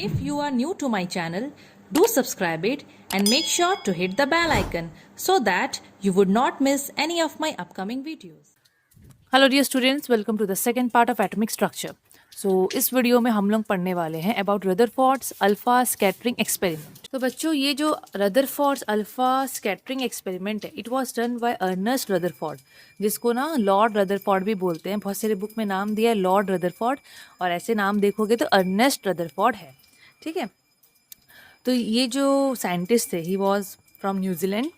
If you are new to my channel, do subscribe it and make sure to hit the bell icon so that you would not miss any of my upcoming videos. Hello dear students, welcome to the second part of atomic structure. इस video में हम लोग पढ़ने वाले हैं about Rutherford's alpha scattering experiment. तो बच्चों, ये जो रदरफोर्ड्स अल्फा स्कैटरिंग एक्सपेरिमेंट है, it was done by Ernest Rutherford, जिसको ना लॉर्ड रदरफोर्ड भी बोलते हैं। बहुत सारे बुक में नाम दिया है लॉर्ड रदरफोर्ड, और ऐसे नाम देखोगे तो अर्नेस्ट रदरफोर्ड है। ठीक है, तो ये जो साइंटिस्ट थे, ही वॉज फ्रॉम न्यूजीलैंड।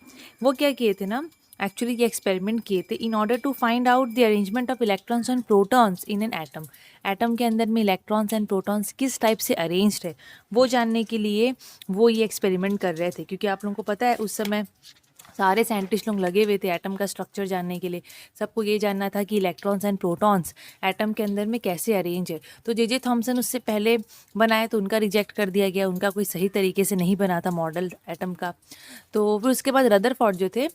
वो क्या किए थे ना, एक्चुअली ये एक्सपेरिमेंट किए थे in order to find out the arrangement of electrons and protons in an atom. Atom के अंदर में इलेक्ट्रॉन्स एंड प्रोटॉन्स किस टाइप से अरेंज्ड है, वो जानने के लिए वो ये एक्सपेरिमेंट कर रहे थे। क्योंकि आप लोगों को पता है, उस समय सारे साइंटिस्ट लोग लगे हुए थे एटम का स्ट्रक्चर जानने के लिए। सबको ये जानना था कि इलेक्ट्रॉन्स एंड प्रोटॉन्स एटम के अंदर में कैसे अरेंज है। तो जे थॉमसन उससे पहले बनाए, तो उनका रिजेक्ट कर दिया गया, उनका कोई सही तरीके से नहीं बना था मॉडल एटम का। तो फिर उसके बाद रदरफोर्ड जो थे,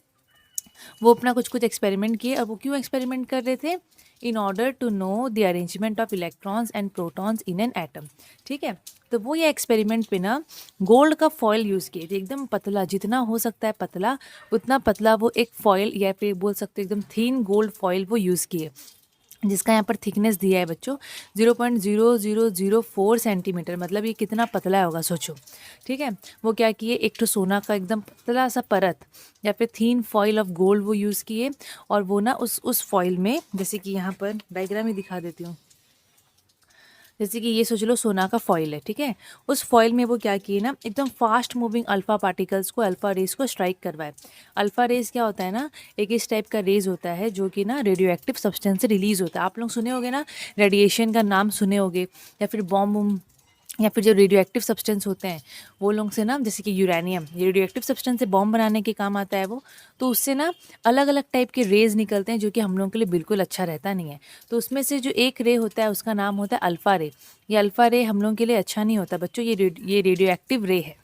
वो अपना कुछ कुछ एक्सपेरिमेंट किए। और वो क्यों एक्सपेरिमेंट कर रहे थे? In order to know the arrangement of electrons and protons in an atom. ठीक है, तो वो ये एक्सपेरिमेंट पे ना गोल्ड का फॉयल यूज़ किए थे, एकदम पतला, जितना हो सकता है पतला उतना पतला वो एक फॉयल, या फिर बोल सकते हो एकदम थीन गोल्ड फॉयल वो यूज़ किए, जिसका यहाँ पर थिकनेस दिया है बच्चों 0.0004 सेंटीमीटर। मतलब ये कितना पतला होगा, सोचो। ठीक है, वो क्या किए, एक तो सोना का एकदम पतला सा परत या फिर थीन फॉइल ऑफ गोल्ड वो यूज़ किए। और वो ना उस फॉइल में, जैसे कि यहाँ पर डायग्राम ही दिखा देती हूँ, जैसे कि ये सोच लो सोना का फॉइल है। ठीक है, उस फॉइल में वो क्या किए ना, एकदम फास्ट मूविंग अल्फा पार्टिकल्स को, अल्फा रेज को स्ट्राइक करवाए। अल्फा रेज क्या होता है ना, एक इस टाइप का रेज होता है जो कि ना रेडियो एक्टिव सब्सटेंस से रिलीज होता है। आप लोग सुने होंगे ना, रेडिएशन का नाम सुने होंगे, या फिर बॉम्ब, या फिर जो रेडियो एक्टिव सब्सटेंस होते हैं वो लोग से ना, जैसे कि यूरेनियम, ये रेडियो एक्टिव सब्सटेंस से बॉम्ब बनाने के काम आता है वो। तो उससे ना अलग अलग टाइप के रेज निकलते हैं, जो कि हम लोगों के लिए बिल्कुल अच्छा रहता नहीं है। तो उसमें से जो एक रे होता है उसका नाम होता है अल्फ़ा रे। ये अल्फ़ा रे हम लोगों के लिए अच्छा नहीं होता बच्चों, ये रेडियो एक्टिव रे है,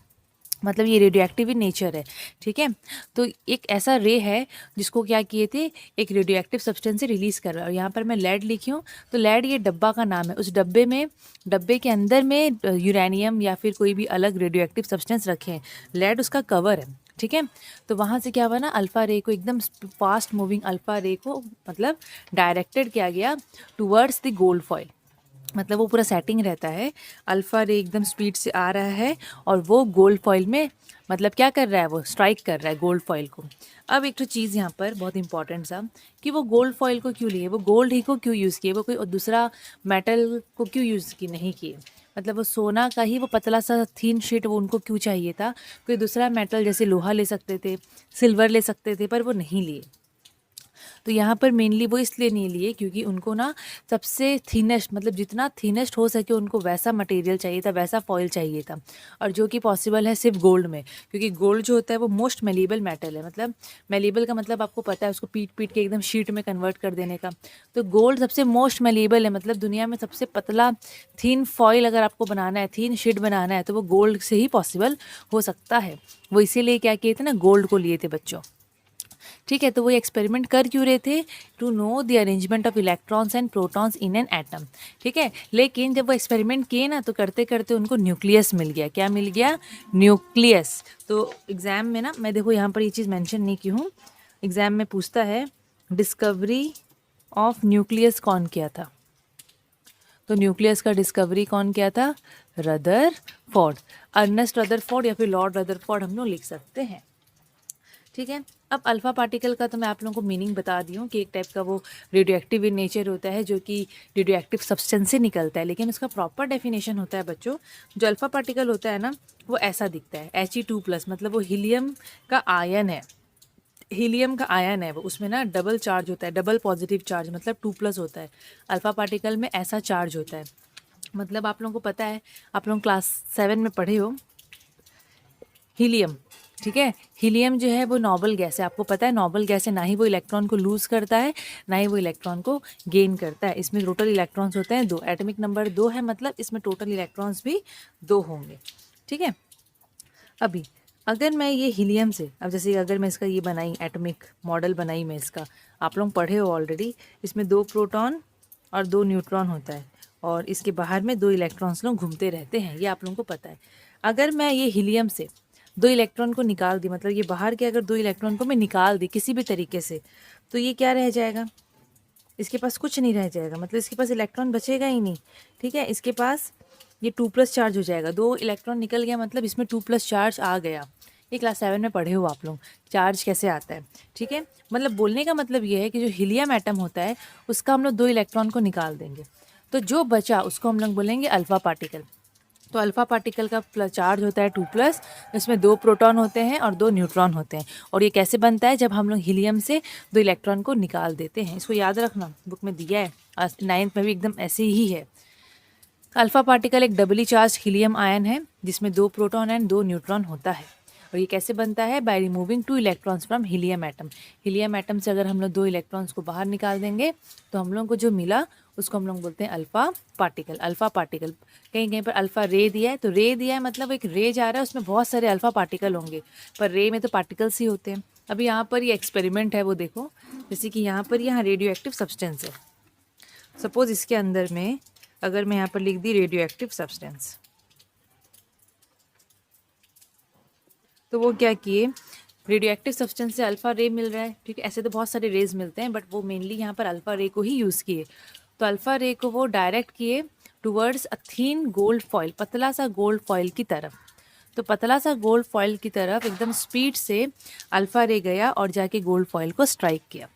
मतलब ये रेडियो एक्टिव इन नेचर है। ठीक है, तो एक ऐसा रे है जिसको क्या किए थे, एक रेडियो एक्टिव सब्सटेंस से रिलीज़ कर रहा है। और यहाँ पर मैं लेड लिखी हूँ, तो लेड ये डब्बा का नाम है। उस डब्बे के अंदर में यूरेनियम या फिर कोई भी अलग रेडियो एक्टिव सब्सटेंस रखे हैं, लेड उसका कवर है। ठीक है, तो वहाँ से क्या हुआ ना, अल्फ़ा रे को, एकदम फास्ट मूविंग अल्फ़ा रे को मतलब डायरेक्टेड किया गया टूवर्ड्स द गोल्ड फॉइल। मतलब वो पूरा सेटिंग रहता है, अल्फ़ा रे एकदम स्पीड से आ रहा है और वो गोल्ड फॉइल में मतलब क्या कर रहा है, वो स्ट्राइक कर रहा है गोल्ड फॉइल को। अब एक तो चीज़ यहाँ पर बहुत इंपॉर्टेंट सा, कि वो गोल्ड फॉइल को क्यों लिए, वो गोल्ड ही को क्यों यूज़ किए, वो कोई और दूसरा मेटल को क्यों यूज़ की नहीं किए। मतलब वो सोना का ही वो पतला सा थीन शीट वो उनको क्यों चाहिए था, कोई दूसरा मेटल जैसे लोहा ले सकते थे, सिल्वर ले सकते थे, पर वो नहीं लिए। तो यहाँ पर मेनली वो इसलिए नहीं लिए क्योंकि उनको ना सबसे थिनेस्ट, मतलब जितना थिनेस्ट हो सके उनको वैसा मटेरियल चाहिए था, वैसा फॉइल चाहिए था। और जो कि पॉसिबल है सिर्फ गोल्ड में, क्योंकि गोल्ड जो होता है वो मोस्ट मेलेबल मेटल है। मतलब मेलेबल का मतलब आपको पता है, उसको पीट पीट के एकदम शीट में कन्वर्ट कर देने का। तो गोल्ड सबसे मोस्ट मेलेबल है, मतलब दुनिया में सबसे पतला थीन फॉइल अगर आपको बनाना है, थीन शीट बनाना है, तो वो गोल्ड से ही पॉसिबल हो सकता है। वो इसीलिए क्या किए थे ना, गोल्ड को लिए थे बच्चों। ठीक है, तो वो एक्सपेरिमेंट कर क्यों रहे थे, to know the arrangement of electrons and protons in an atom. ठीक है, लेकिन जब वो एक्सपेरिमेंट किए ना, तो करते करते उनको न्यूक्लियस मिल गया। क्या मिल गया? न्यूक्लियस। तो एग्ज़ाम में ना, मैं देखो यहाँ पर ये चीज़ मेंशन नहीं की हूँ, एग्ज़ाम में पूछता है डिस्कवरी ऑफ न्यूक्लियस कौन किया था। तो न्यूक्लियस का डिस्कवरी कौन किया था? रदरफोर्ड, अर्नेस्ट रदरफोर्ड या फिर लॉर्ड रदरफोर्ड हम लोग लिख सकते हैं। ठीक है, अब अल्फ़ा पार्टिकल का तो मैं आप लोगों को मीनिंग बता दी हूँ कि एक टाइप का वो रेडियो एक्टिव इन नेचर होता है, जो कि रेडियो एक्टिव सब्सटेंस से निकलता है। लेकिन उसका प्रॉपर डेफिनेशन होता है बच्चों, जो अल्फ़ा पार्टिकल होता है ना, वो ऐसा दिखता है He2+, मतलब वो हीलियम का आयन है। हीलियम का आयन है वो, उसमें ना डबल चार्ज होता है, डबल पॉजिटिव चार्ज, मतलब 2+ होता है। अल्फ़ा पार्टिकल में ऐसा चार्ज होता है। मतलब आप लोगों को पता है, आप लोग क्लास 7 में पढ़े हो हीलियम। ठीक है, हीलियम जो है वो नोबल गैस है, आपको पता है नोबल गैस है, ना ही वो इलेक्ट्रॉन को लूज़ करता है, ना ही वो इलेक्ट्रॉन को गेन करता है। इसमें टोटल इलेक्ट्रॉन्स होते हैं 2, एटॉमिक नंबर 2 है, मतलब इसमें टोटल इलेक्ट्रॉन्स भी 2 होंगे। ठीक है, अभी अगर मैं ये हीलियम से, अब जैसे अगर मैं इसका ये बनाई, एटॉमिक मॉडल बनाई मैं इसका, आप लोग पढ़े हो ऑलरेडी, इसमें 2 प्रोटॉन और 2 न्यूट्रॉन होता है। और इसके बाहर में 2 इलेक्ट्रॉन्स लोग घूमते रहते हैं, ये आप लोगों को पता है। अगर मैं ये हीलियम से 2 इलेक्ट्रॉन को निकाल दी, मतलब ये बाहर के अगर 2 इलेक्ट्रॉन को मैं निकाल दी किसी भी तरीके से, तो ये क्या रह जाएगा? इसके पास कुछ नहीं रह जाएगा, मतलब इसके पास इलेक्ट्रॉन बचेगा ही नहीं। ठीक है, इसके पास ये 2+ चार्ज हो जाएगा। 2 इलेक्ट्रॉन निकल गया मतलब इसमें 2+ चार्ज आ गया। ये क्लास 7 में पढ़े हो आप लोग, चार्ज कैसे आता है। ठीक है, मतलब बोलने का मतलब ये है कि जो हीलियम एटम होता है उसका हम लोग 2 इलेक्ट्रॉन को निकाल देंगे, तो जो बचा उसको हम लोग बोलेंगे अल्फा पार्टिकल। तो अल्फा पार्टिकल का चार्ज होता है 2+, इसमें 2 प्रोटॉन होते हैं और 2 न्यूट्रॉन होते हैं। और ये कैसे बनता है? जब हम लोग हीलियम से 2 इलेक्ट्रॉन को निकाल देते हैं। इसको याद रखना, बुक में दिया है, 9th में भी एकदम ऐसे ही है। अल्फा पार्टिकल एक डबली चार्ज हीलियम आयन है जिसमें 2 प्रोटॉन एंड 2 न्यूट्रॉन होता है। और ये कैसे बनता है? By removing 2 electrons from helium atom. Helium atom से अगर हम लोग 2 इलेक्ट्रॉन्स को बाहर निकाल देंगे तो हम लोग को जो मिला उसको हम लोग बोलते हैं अल्फा पार्टिकल। अल्फा पार्टिकल, कहीं कहीं पर अल्फा रे दिया है, तो रे दिया है मतलब एक रे जा रहा है, उसमें बहुत सारे अल्फा पार्टिकल होंगे, पर रे में तो पार्टिकल्स ही होते हैं। अभी यहाँ पर ये एक्सपेरिमेंट है, वो देखो, जैसे कि यहाँ पर यहाँ रेडियो एक्टिव सब्सटेंस है। सपोज इसके अंदर में अगर मैं यहाँ पर लिख दी रेडियो एक्टिव सब्सटेंस, तो वो क्या किए, रेडियो एक्टिव सब्सटेंस से अल्फा रे मिल रहा है। ठीक है, ऐसे तो बहुत सारे रेज मिलते हैं, बट वो मेनली यहाँ पर अल्फा रे को ही यूज़ किए। तो अल्फा रे को वो डायरेक्ट किए towards a thin gold foil, पतला सा गोल्ड फॉइल की तरफ। तो पतला सा गोल्ड फॉइल की तरफ एकदम स्पीड से अल्फा रे गया और जाके गोल्ड फॉइल को स्ट्राइक किया।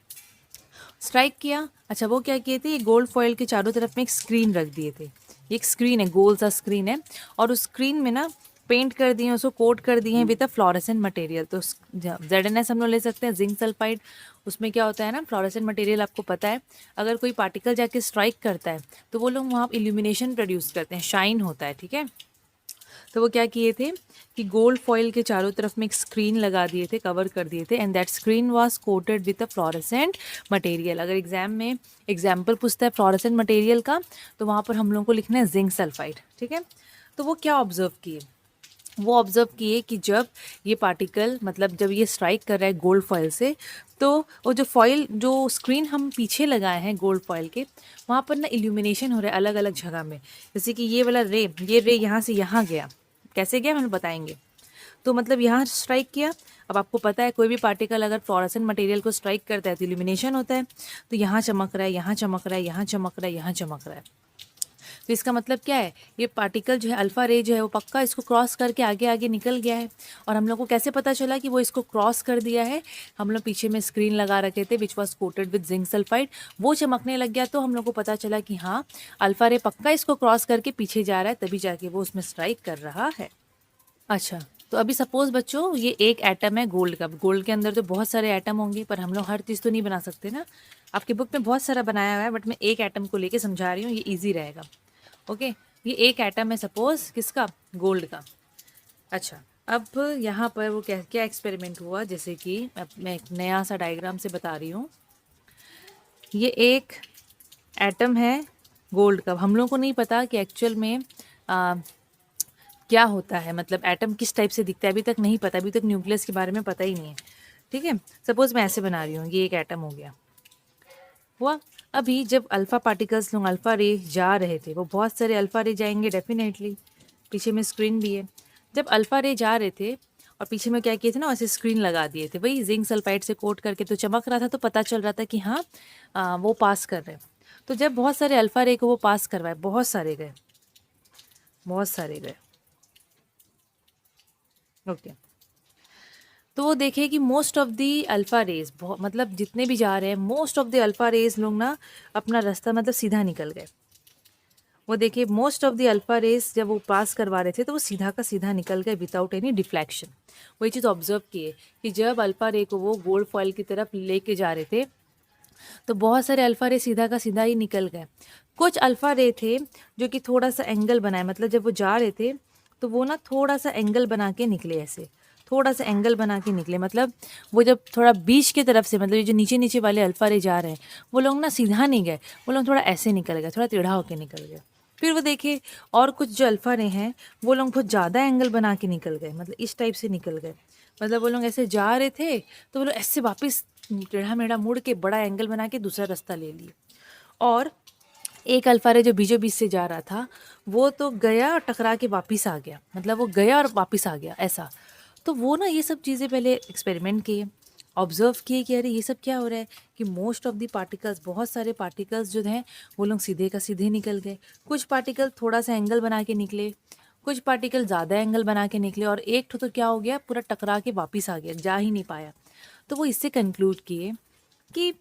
स्ट्राइक किया, अच्छा वो क्या किए थे, ये गोल्ड फॉइल के चारों तरफ में एक स्क्रीन रख दिए थे। ये एक स्क्रीन है, गोल सा स्क्रीन है, और उस स्क्रीन में ना पेंट कर दिए, उसको कोट कर दिए हैं विद अ फ्लोरेसेंट मटेरियल। तो ZnS हम लोग ले सकते हैं, जिंक सल्फाइड। उसमें क्या होता है ना, फ्लोरेसेंट मटेरियल आपको पता है, अगर कोई पार्टिकल जाके स्ट्राइक करता है तो वो लोग वहाँ इल्यूमिनेशन प्रोड्यूस करते हैं, शाइन होता है। ठीक है, तो वो क्या किए थे कि गोल्ड फॉइल के चारों तरफ में एक स्क्रीन लगा दिए थे, कवर कर दिए थे, and that screen was coated with a fluorescent material. अगर एग्जाम में एग्जाम्पल पूछता है फ्लोरेसेंट मटेरियल का, तो वहाँ पर हम लोग को लिखना है जिंक सल्फाइड। ठीक है, तो वो क्या ऑब्जर्व किए, वो ऑब्जर्व किए कि जब ये पार्टिकल, मतलब जब ये स्ट्राइक कर रहा है गोल्ड फॉइल से, तो वो जो फॉइल, जो स्क्रीन हम पीछे लगाए हैं गोल्ड फॉइल के, वहाँ पर ना इल्यूमिनेशन हो रहा है अलग अलग जगह में। जैसे कि ये वाला रे, ये रे यहाँ से यहाँ गया, कैसे गया हमें बताएंगे। तो मतलब यहाँ स्ट्राइक किया। अब आपको पता है कोई भी पार्टिकल अगर फ्लोरेसेंट मटेरियल को स्ट्राइक करता है तो इल्यूमिनेशन होता है। तो यहाँ चमक रहा है, यहाँ चमक रहा है, यहाँ चमक रहा है, यहाँ चमक रहा है। तो इसका मतलब क्या है, ये पार्टिकल जो है अल्फा रे जो है वो पक्का इसको क्रॉस करके आगे आगे निकल गया है। और हम लोग को कैसे पता चला कि वो इसको क्रॉस कर दिया है? हम लोग पीछे में स्क्रीन लगा रखे थे which was coated with zinc sulphide, वो चमकने लग गया, तो हम लोग को पता चला कि हाँ अल्फा रे पक्का इसको क्रॉस करके पीछे जा रहा है, तभी जाके वो उसमें स्ट्राइक कर रहा है। अच्छा, तो अभी सपोज बच्चों ये एक एटम है गोल्ड का। गोल्ड के अंदर तो बहुत सारे एटम होंगे, पर हम लोग हर चीज़ तो नहीं बना सकते ना। आपकी बुक में बहुत सारा बनाया हुआ है, बट मैं एक एटम को लेके समझा रही हूँ, ये ईजी रहेगा। ओके, ये एक एटम है सपोज किसका, गोल्ड का। अच्छा, अब यहाँ पर वो क्या क्या एक्सपेरिमेंट हुआ, जैसे कि अब मैं एक नया सा डायग्राम से बता रही हूँ। ये एक एटम है गोल्ड का। हम लोगों को नहीं पता कि एक्चुअल में क्या होता है, मतलब एटम किस टाइप से दिखता है, अभी तक नहीं पता, अभी तक न्यूक्लियस के बारे में पता ही नहीं है। ठीक है, सपोज मैं ऐसे बना रही हूँ, ये एक एटम हो गया हुआ। अभी जब अल्फ़ा पार्टिकल्स लोग अल्फ़ा रे जा रहे थे, वो बहुत सारे अल्फ़ा रे जाएंगे डेफिनेटली, पीछे में स्क्रीन भी है। जब अल्फ़ा रे जा रहे थे और पीछे में क्या किए थे ना, वैसे स्क्रीन लगा दिए थे, वही जिंक सल्फाइड से कोट करके, तो चमक रहा था, तो पता चल रहा था कि हाँ वो पास कर रहे हैं। तो जब बहुत सारे अल्फ़ा रे को वो पास करवाए, बहुत सारे गए, बहुत सारे गए। ओके, तो वो देखे कि most of the alpha rays, मतलब जितने भी जा रहे हैं most of the alpha rays लोग ना अपना रास्ता मतलब सीधा निकल गए। वो देखिए most of the alpha rays जब वो पास करवा रहे थे तो वो सीधा का सीधा निकल गए विदाउट एनी डिफ्लेक्शन। वही चीज़ ऑब्जर्व किए कि जब अल्फ़ा रे को वो गोल्ड फॉइल की तरफ लेके जा रहे थे तो बहुत सारे अल्फ़ा रे सीधा का सीधा ही निकल गए। कुछ अल्फ़ा रे थे जो कि थोड़ा सा एंगल बनाए, मतलब जब वो जा रहे थे तो वो ना थोड़ा सा एंगल बना के निकले, ऐसे थोड़ा सा एंगल बना के निकले, मतलब वो जब थोड़ा बीच की तरफ से, मतलब ये जो नीचे नीचे वाले अल्फ़ा रे जा रहे हैं वो लोग ना सीधा नहीं गए, वो लोग थोड़ा ऐसे निकल गए, थोड़ा टेढ़ा होके निकल गए। फिर वो देखिए और कुछ जो अल्फ़ा रे हैं वो लोग बहुत ज़्यादा एंगल बना के निकल गए, मतलब इस टाइप से निकल गए। मतलब वो लोग ऐसे जा रहे थे तो वो लोग ऐसे वापस टेढ़ा मेढ़ा मुड़ के बड़ा एंगल बना के दूसरा रास्ता ले लिए। और एक अल्फा रे जो बीचों बीच से जा रहा था, वो तो गया और टकरा के वापस आ गया, मतलब वो गया और वापस आ गया ऐसा। तो वो ना ये सब चीज़ें पहले एक्सपेरिमेंट किए, ऑब्जर्व किए कि अरे ये सब क्या हो रहा है, कि मोस्ट ऑफ द पार्टिकल्स, बहुत सारे पार्टिकल्स जो हैं वो लोग सीधे का सीधे निकल गए, कुछ पार्टिकल थोड़ा सा एंगल बना के निकले, कुछ पार्टिकल ज़्यादा एंगल बना के निकले, और एक ठो तो क्या हो गया, पूरा टकरा के वापस आ गया, जा ही नहीं पाया। तो वो इससे कंक्लूड किए कि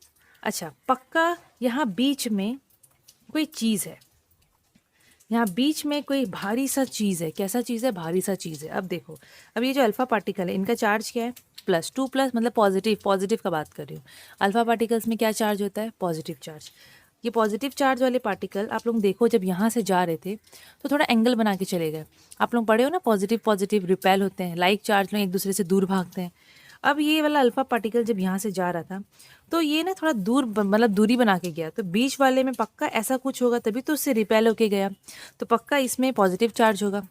अच्छा पक्का यहाँ बीच में कोई चीज़ है, यहाँ बीच में कोई भारी सा चीज़ है। कैसा चीज़ है? भारी सा चीज़ है। अब देखो, अब ये जो अल्फ़ा पार्टिकल है, इनका चार्ज क्या है? प्लस, 2 प्लस मतलब पॉजिटिव, पॉजिटिव का बात कर रही हूँ। अल्फ़ा पार्टिकल्स में क्या चार्ज होता है? Positive charge. ये पॉजिटिव चार्ज वाले पार्टिकल आप लोग देखो, जब यहाँ से जा रहे थे तो थोड़ा एंगल बना के चले गए। आप लोग पढ़े हो ना, पॉजिटिव पॉजिटिव रिपेल होते हैं, लाइक चार्ज लोग एक दूसरे से दूर भागते हैं। अब ये वाला अल्फ़ा पार्टिकल जब यहाँ से जा रहा था, तो ये ना थोड़ा दूर मतलब दूरी बना के गया, तो बीच वाले में पक्का ऐसा कुछ होगा, तभी तो उससे रिपेल होके गया, तो पक्का इसमें पॉजिटिव चार्ज होगा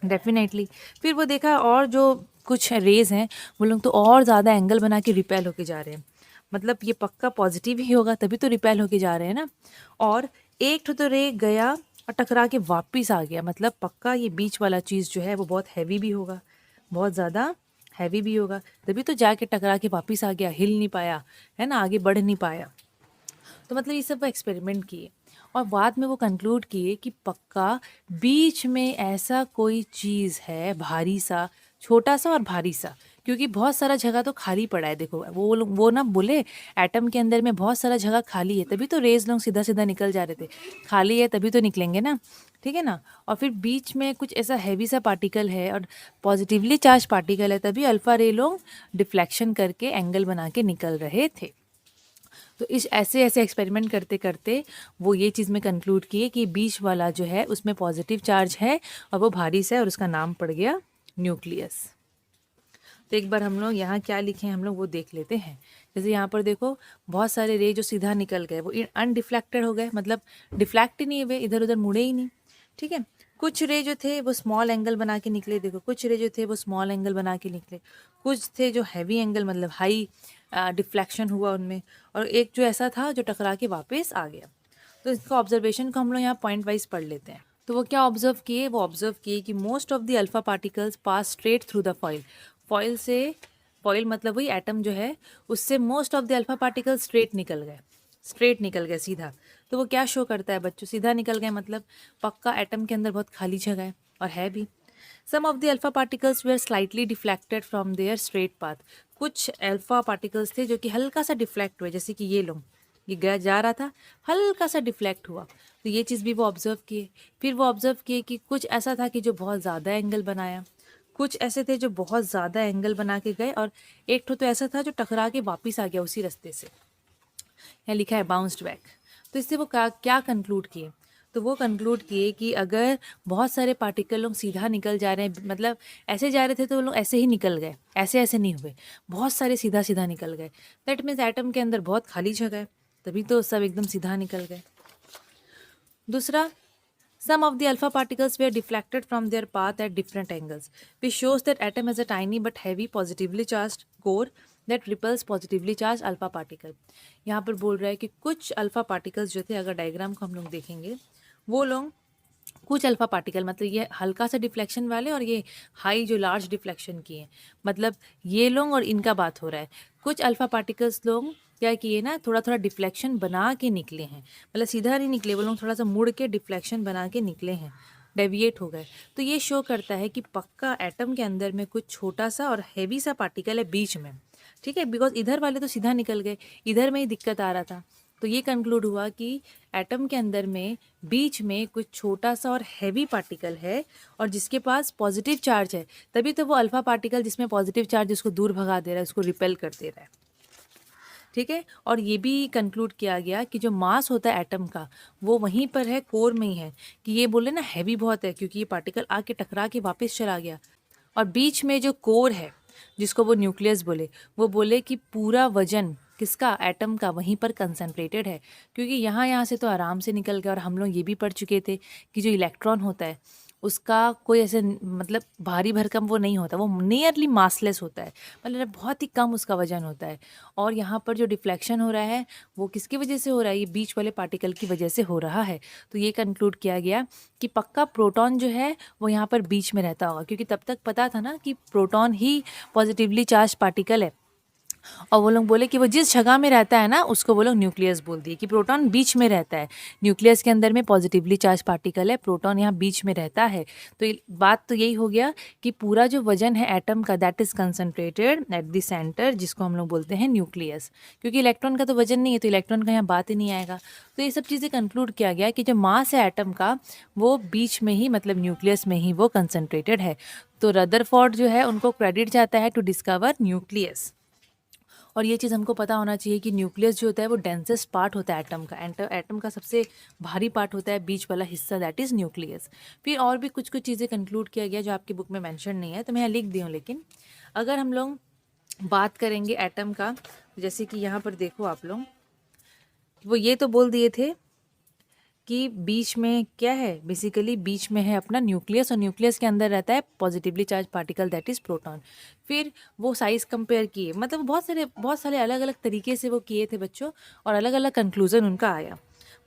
डेफिनेटली। फिर वो देखा और जो कुछ रेज़ हैं वो लोग तो और ज़्यादा एंगल बना के रिपेल होके जा रहे हैं, मतलब ये पक्का पॉजिटिव ही होगा, तभी तो रिपेल होके जा रहे हैं ना। और एक ठो तो रे गया और टकरा के वापस आ गया, मतलब पक्का ये बीच वाला चीज़ जो है वो बहुत हैवी भी होगा, बहुत ज़्यादा हैवी भी होगा, तभी तो जाके टकरा के वापस आ गया, हिल नहीं पाया, है ना, आगे बढ़ नहीं पाया। तो मतलब ये सब वो एक्सपेरिमेंट किए और बाद में वो कंक्लूड किए कि पक्का बीच में ऐसा कोई चीज़ है, भारी सा, छोटा सा और भारी सा, क्योंकि बहुत सारा जगह तो खाली पड़ा है। देखो वो ना बोले एटम के अंदर में बहुत सारा जगह खाली है, तभी तो रेज लोग सीधा सीधा निकल जा रहे थे, खाली है तभी तो निकलेंगे ना, ठीक है ना। और फिर बीच में कुछ ऐसा हैवी सा पार्टिकल है और पॉजिटिवली चार्ज पार्टिकल है, तभी अल्फ़ा रे लोग डिफ्लेक्शन करके एंगल बना के निकल रहे थे। तो इस ऐसे ऐसे एक्सपेरिमेंट करते करते वो ये चीज़ में कंक्लूड किए कि बीच वाला जो है उसमें पॉजिटिव चार्ज है और वो भारी सा है, और उसका नाम पड़ गया न्यूक्लियस। तो एक बार हम लोग यहाँ क्या लिखे हैं हम लोग वो देख लेते हैं। जैसे यहाँ पर देखो, बहुत सारे रे जो सीधा निकल गए वो अनडिफ्लेक्टेड हो गए, मतलब डिफ्लेक्ट ही नहीं हुए, इधर उधर मुड़े ही नहीं, ठीक है। कुछ रे जो थे वो स्मॉल एंगल बना के निकले, देखो कुछ रे जो थे वो स्मॉल एंगल बना के निकले, कुछ थे जो हैवी एंगल मतलब हाई डिफ्लेक्शन हुआ उनमें, और एक जो ऐसा था जो टकरा के वापस आ गया। तो इसका ऑब्जर्वेशन को हम लोग यहाँ पॉइंट वाइज पढ़ लेते हैं। तो वो क्या ऑब्जर्व किए? वो ऑब्जर्व किए कि most of the alpha particles pass straight through the foil. Foil से, फॉइल मतलब वही एटम जो है, उससे most of the alpha particles straight निकल गए, स्ट्रेट निकल गए सीधा। तो वो क्या शो करता है बच्चों? सीधा निकल गए मतलब पक्का एटम के अंदर बहुत खाली जगह है, और है भी। Sum of the alpha particles were slightly deflected from their straight path. कुछ अल्फा पार्टिकल्स थे जो कि हल्का सा डिफ्लेक्ट हुए, जैसे कि ये लोग, ये गया जा रहा था, हल्का सा डिफ्लेक्ट हुआ, तो ये चीज़ भी वो ऑब्जर्व किए। फिर वो ऑब्जर्व किए कि कुछ ऐसा था कि जो बहुत ज़्यादा एंगल बनाया, कुछ ऐसे थे जो बहुत ज़्यादा एंगल बना के गए, और एक ठो तो ऐसा था जो टकरा के वापस आ गया उसी रास्ते से, यहाँ लिखा है बाउंस्ड बैक। तो इससे वो क्या कंक्लूड किए? तो वो कंक्लूड किए कि अगर बहुत सारे पार्टिकल लोग सीधा निकल जा रहे हैं, मतलब ऐसे जा रहे थे तो वो लोग ऐसे ही निकल गए, ऐसे ऐसे नहीं हुए, बहुत सारे सीधा सीधा निकल गए, दैट मीन्स एटम के अंदर बहुत खाली जगह है, तभी तो सब एकदम सीधा निकल गए। दूसरा, some of the alpha particles were deflected from their path at different angles, which shows that atom has a tiny but heavy positively charged core that repels positively charged alpha particle। यहाँ पर बोल रहा है कि कुछ alpha particles जो थे, अगर डायग्राम को हम लोग देखेंगे, वो लोग कुछ अल्फा पार्टिकल, मतलब ये हल्का सा डिफ्लेक्शन वाले और ये हाई जो लार्ज डिफ्लेक्शन किए, मतलब ये लोग और इनका बात हो रहा है। कुछ अल्फा पार्टिकल्स लोग क्या किए ना, थोड़ा थोड़ा डिफ्लेक्शन बना के निकले हैं, मतलब सीधा नहीं निकले, वो लोग थोड़ा सा मुड़ के डिफ्लेक्शन बना के निकले हैं, डेविएट हो गए। तो ये शो करता है कि पक्का एटम के अंदर में कुछ छोटा सा और हैवी सा पार्टिकल है बीच में, ठीक है, बिकॉज इधर वाले तो सीधा निकल गए, इधर में ही दिक्कत आ रहा था। तो ये कंक्लूड हुआ कि एटम के अंदर में बीच में कुछ छोटा सा और हैवी पार्टिकल है, और जिसके पास पॉजिटिव चार्ज है, तभी तो वो अल्फा पार्टिकल जिसमें पॉजिटिव चार्ज उसको दूर भगा दे रहा है, उसको रिपेल कर दे रहा है, ठीक है। और ये भी कंक्लूड किया गया कि जो मास होता है एटम का वो वहीं पर है, कोर में ही है, कि ये बोले ना हैवी बहुत है, क्योंकि ये पार्टिकल आके टकरा के वापस चला गया। और बीच में जो कोर है, जिसको वो न्यूक्लियस बोले, वो बोले कि पूरा वजन किसका, एटम का, वहीं पर कंसंट्रेटेड है, क्योंकि यहाँ से तो आराम से निकल गया। और हम लोग ये भी पढ़ चुके थे कि जो इलेक्ट्रॉन होता है उसका कोई ऐसे मतलब भारी भरकम वो नहीं होता, वो नियरली मासलेस होता है, मतलब बहुत ही कम उसका वजन होता है। और यहाँ पर जो डिफ्लेक्शन हो रहा है वो किसकी वजह से हो रहा है, ये बीच वाले पार्टिकल की वजह से हो रहा है। तो ये कंक्लूड किया गया कि पक्का प्रोटॉन जो है वो यहाँ पर बीच में रहता होगा, क्योंकि तब तक पता था ना कि प्रोटॉन ही पॉजिटिवली चार्ज पार्टिकल है। और वो लोग बोले कि वो जिस जगह में रहता है ना उसको वो लोग न्यूक्लियस बोल दिए, कि प्रोटॉन बीच में रहता है, न्यूक्लियस के अंदर में पॉजिटिवली चार्ज पार्टिकल है, प्रोटॉन यहाँ बीच में रहता है। तो बात तो यही हो गया कि पूरा जो वजन है एटम का that is concentrated at the centre, जिसको हम लोग बोलते हैं न्यूक्लियस। क्योंकि इलेक्ट्रॉन का तो वजन नहीं है तो इलेक्ट्रॉन का यहाँ बात ही नहीं आएगा। तो ये सब चीज़ें कंक्लूड किया गया कि जो मास है एटम का वो बीच में ही, मतलब न्यूक्लियस में ही वो कंसंट्रेटेड है। तो रदरफोर्ड जो है उनको क्रेडिट जाता है टू डिस्कवर न्यूक्लियस। और ये चीज़ हमको पता होना चाहिए कि न्यूक्लियस जो होता है वो डेंसेस्ट पार्ट होता है एटम का, एटम का सबसे भारी पार्ट होता है बीच वाला हिस्सा, दैट इज़ न्यूक्लियस। फिर और भी कुछ कुछ चीज़ें कंक्लूड किया गया जो आपकी बुक में मेंशन नहीं है, तो मैं यहाँ लिख दी हूँ। लेकिन अगर हम लोग बात करेंगे एटम का, जैसे कि यहाँ पर देखो आप लोग, वो ये तो बोल दिए थे कि बीच में क्या है, बेसिकली बीच में है अपना न्यूक्लियस, और न्यूक्लियस के अंदर रहता है positively charge particle that is proton. फिर वो साइज़ कंपेयर किए, मतलब बहुत सारे अलग अलग तरीके से वो किए थे बच्चों, और अलग अलग कंक्लूजन उनका आया।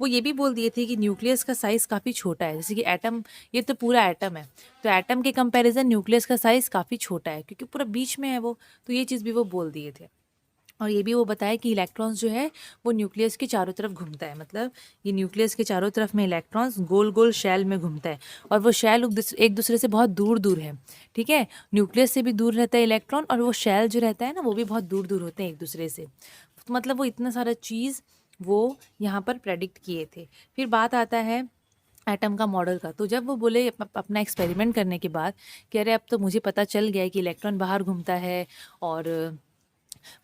वो ये भी बोल दिए थे कि न्यूक्लियस का साइज़ काफ़ी छोटा है, जैसे कि एटम, ये तो पूरा एटम है, तो एटम के कंपैरिजन न्यूक्लियस का साइज़ काफ़ी छोटा है क्योंकि पूरा बीच में है वो। तो ये चीज़ भी वो बोल दिए थे। और ये भी वो बताया कि इलेक्ट्रॉन्स जो है वो न्यूक्लियस के चारों तरफ घूमता है, मतलब ये न्यूक्लियस के चारों तरफ में इलेक्ट्रॉन्स गोल गोल शैल में घूमता है, और वो शैल एक दूसरे से बहुत दूर दूर है। ठीक है, न्यूक्लियस से भी दूर रहता है इलेक्ट्रॉन, और वो शैल जो रहता है ना वो भी बहुत दूर दूर होते हैं एक दूसरे से। तो मतलब वो इतना सारा चीज़ वो यहाँ पर प्रेडिक्ट किए थे। फिर बात आता है एटम का मॉडल का। तो जब वो बोले अपना एक्सपेरिमेंट करने के बाद कि अरे अब तो मुझे पता चल गया है कि इलेक्ट्रॉन बाहर घूमता है और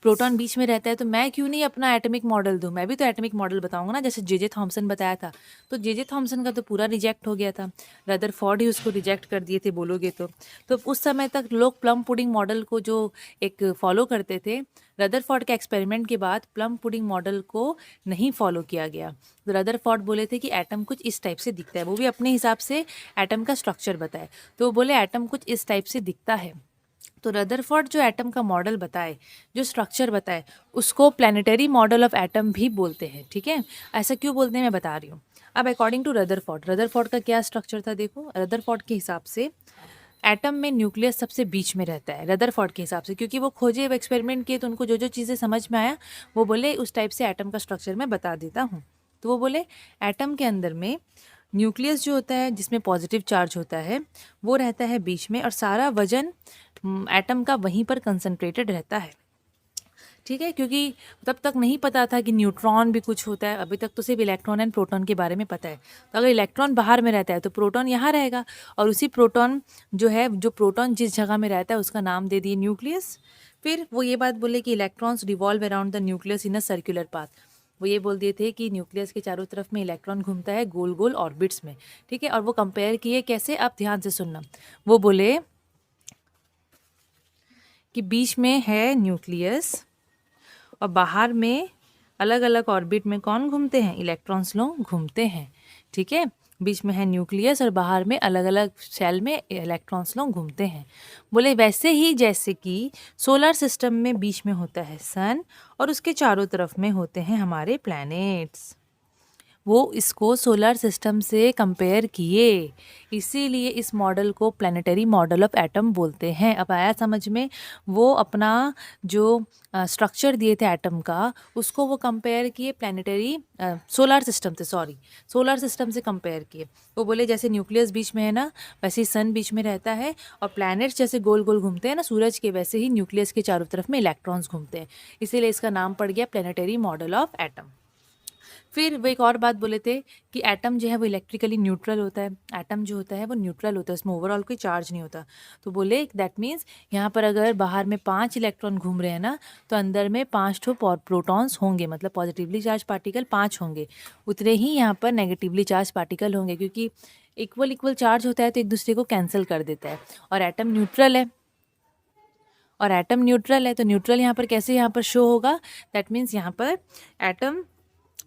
प्रोटॉन बीच में रहता है, तो मैं क्यों नहीं अपना एटॉमिक मॉडल दूँ, मैं भी तो एटॉमिक मॉडल बताऊंगा ना, जैसे जे थॉमसन बताया था। तो जे थॉमसन का तो पूरा रिजेक्ट हो गया था, रदरफोर्ड ही उसको रिजेक्ट कर दिए थे बोलोगे तो उस समय तक लोग प्लम पुडिंग मॉडल को जो एक फॉलो करते थे, रदरफोर्ड के एक्सपेरिमेंट के बाद प्लम पुडिंग मॉडल को नहीं फॉलो किया गया। तो रदरफोर्ड बोले थे कि एटम कुछ इस टाइप से दिखता है, वो भी अपने हिसाब से एटम का स्ट्रक्चर बताए, तो वो बोले एटम कुछ इस टाइप से दिखता है। तो रदरफोर्ड जो एटम का मॉडल बताए, जो स्ट्रक्चर बताए, उसको प्लानिटरी मॉडल ऑफ एटम भी बोलते हैं। ठीक है, ऐसा क्यों बोलते हैं मैं बता रही हूँ। अब अकॉर्डिंग टू रदरफोर्ड का क्या स्ट्रक्चर था, देखो रदरफोर्ड के हिसाब से एटम में न्यूक्लियस सबसे बीच में रहता है, रदरफोर्ड के हिसाब से, क्योंकि वो खोजे, वो एक्सपेरिमेंट किए, तो उनको जो जो चीज़ें समझ में आया वो बोले उस टाइप से एटम का स्ट्रक्चर मैं बता देता हूँ। तो वो बोले एटम के अंदर में न्यूक्लियस जो होता है जिसमें पॉजिटिव चार्ज होता है वो रहता है बीच में, और सारा वजन एटम का वहीं पर कंसंट्रेटेड रहता है। ठीक है, क्योंकि तब तक नहीं पता था कि न्यूट्रॉन भी कुछ होता है, अभी तक तो सिर्फ इलेक्ट्रॉन एंड प्रोटॉन के बारे में पता है। तो अगर इलेक्ट्रॉन बाहर में रहता है तो प्रोटॉन यहाँ रहेगा, और उसी प्रोटॉन जो है, जो प्रोटॉन जिस जगह में रहता है उसका नाम दे दिए न्यूक्लियस। फिर वो ये बात बोले कि electrons revolve around the nucleus in a circular path. वो ये बोल दिए थे कि न्यूक्लियस के चारों तरफ में इलेक्ट्रॉन घूमता है गोल गोल ऑर्बिट्स में। ठीक है, और वो कंपेयर किए कैसे, आप ध्यान से सुनना। वो बोले कि बीच में है न्यूक्लियस और बाहर में अलग अलग ऑर्बिट में कौन घूमते हैं, इलेक्ट्रॉन्स लोग घूमते हैं। ठीक है, बीच में है न्यूक्लियस और बाहर में अलग अलग शेल में इलेक्ट्रॉन्स लोग घूमते हैं। बोले वैसे ही जैसे कि सोलर सिस्टम में बीच में होता है सन, और उसके चारों तरफ में होते हैं हमारे प्लैनेट्स। वो इसको सोलर सिस्टम से कंपेयर किए, इसीलिए इस मॉडल को प्लानिटरी मॉडल ऑफ एटम बोलते हैं। अब आया समझ में। वो अपना जो स्ट्रक्चर दिए थे एटम का, उसको वो कंपेयर किए प्लानिटरी सोलर सिस्टम से, सोलर सिस्टम से कंपेयर किए। वो बोले जैसे न्यूक्लियस बीच में है ना, वैसे ही सन बीच में रहता है, और प्लैनेट्स जैसे गोल गोल घूमते हैं ना सूरज के, वैसे ही न्यूक्लियस के चारों तरफ में इलेक्ट्रॉन्स घूमते हैं, इसीलिए इसका नाम पड़ गया प्लानिटरी मॉडल ऑफ एटम। फिर वो एक और बात बोले थे कि एटम जो है वो इलेक्ट्रिकली न्यूट्रल होता है, एटम जो होता है वो न्यूट्रल होता है, उसमें ओवरऑल कोई चार्ज नहीं होता। तो बोले दैट मीन्स यहाँ पर अगर बाहर में 5 इलेक्ट्रॉन घूम रहे हैं ना, तो अंदर में 5 ठो प्रोटॉन्स होंगे, मतलब पॉजिटिवली चार्ज पार्टिकल 5 होंगे, उतने ही यहाँ पर नेगेटिवली चार्ज पार्टिकल होंगे, क्योंकि इक्वल इक्वल चार्ज होता है तो एक दूसरे को कैंसिल कर देता है। और एटम न्यूट्रल है, और एटम न्यूट्रल है, तो न्यूट्रल यहाँ पर कैसे यहाँ पर शो होगा, दैट मीन्स यहाँ पर एटम